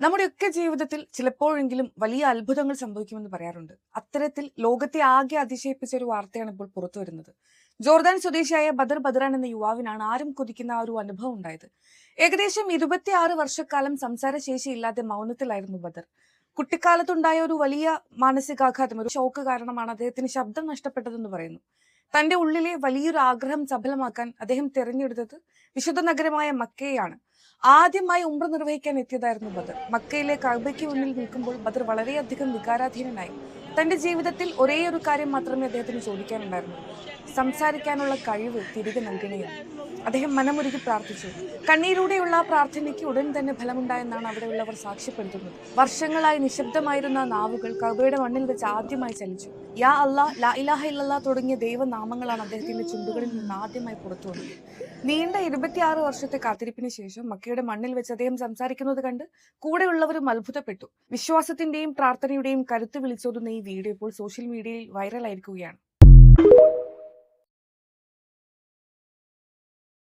നമ്മുടെയൊക്കെ ജീവിതത്തിൽ ചിലപ്പോഴെങ്കിലും വലിയ അത്ഭുതങ്ങൾ സംഭവിക്കുമെന്ന് പറയാറുണ്ട്. അത്തരത്തിൽ ലോകത്തെ ആകെ അതിശയിപ്പിച്ച ഒരു വാർത്തയാണ് ഇപ്പോൾ പുറത്തു വരുന്നത്. ജോർദാൻ സ്വദേശിയായ ബദർ ബദ്രാൻ എന്ന യുവാവിനാണ് ആരും കൊതിക്കുന്ന ആ ഒരു അനുഭവം ഉണ്ടായത്. ഏകദേശം 26 വർഷക്കാലം സംസാരശേഷിയില്ലാതെ മൗനത്തിലായിരുന്നു ബദർ. കുട്ടിക്കാലത്തുണ്ടായ ഒരു വലിയ മാനസികാഘാതം, ഒരു ഷോക്ക് കാരണമാണ് അദ്ദേഹത്തിന് ശബ്ദം നഷ്ടപ്പെട്ടതെന്ന് പറയുന്നു. തന്റെ ഉള്ളിലെ വലിയൊരു ആഗ്രഹം സഫലമാക്കാൻ അദ്ദേഹം തിരഞ്ഞെടുത്തത് വിശുദ്ധ നഗരമായ മക്കയെയാണ്. ആദ്യമായി ഉംറ നിർവഹിക്കാൻ എത്തിയതായിരുന്നു ബദർ. മക്കയിലെ കഅബയ്ക്ക് മുന്നിൽ നിൽക്കുമ്പോൾ ബദർ വളരെയധികം വികാരാധീനനായി. തന്റെ ജീവിതത്തിൽ ഒരേ ഒരു കാര്യം മാത്രമേ അദ്ദേഹത്തിന് ചോദിക്കാനുണ്ടായിരുന്നു: സംസാരിക്കാനുള്ള കഴിവ് തിരികെ നൽകണേയെന്ന്. അദ്ദേഹം മനമുരുകി പ്രാർത്ഥിച്ചു. കണ്ണീരോടെയുള്ള ആ പ്രാർത്ഥനയ്ക്ക് ഉടൻ തന്നെ ഫലമുണ്ടായെന്നാണ് അവിടെയുള്ളവർ സാക്ഷ്യപ്പെടുത്തുന്നത്. വർഷങ്ങളായി നിശബ്ദമായിരുന്ന നാവുകൾ കഅബയുടെ മണ്ണിൽ വെച്ച് ആദ്യമായി ചലിച്ചു. യാ അല്ലാ, ലാ ഇലാഹ ഇല്ലല്ലാ തുടങ്ങിയ ദൈവനാമങ്ങളാണ് അദ്ദേഹത്തിന്റെ ചുണ്ടുകളിൽ നിന്ന് ആദ്യമായി പുറത്തു വന്നത്. നീണ്ട 26 വർഷത്തെ കാത്തിരിപ്പിന് ശേഷം മക്കയുടെ മണ്ണിൽ വെച്ച് അദ്ദേഹം സംസാരിക്കുന്നത് കണ്ട് കൂടെയുള്ളവരും അത്ഭുതപ്പെട്ടു. വിശ്വാസത്തിന്റെയും പ്രാർത്ഥനയുടെയും കരുത്ത് വിളിച്ചോതുന്ന ഈ വീഡിയോ ഇപ്പോൾ സോഷ്യൽ മീഡിയയിൽ വൈറലായിരിക്കുകയാണ്.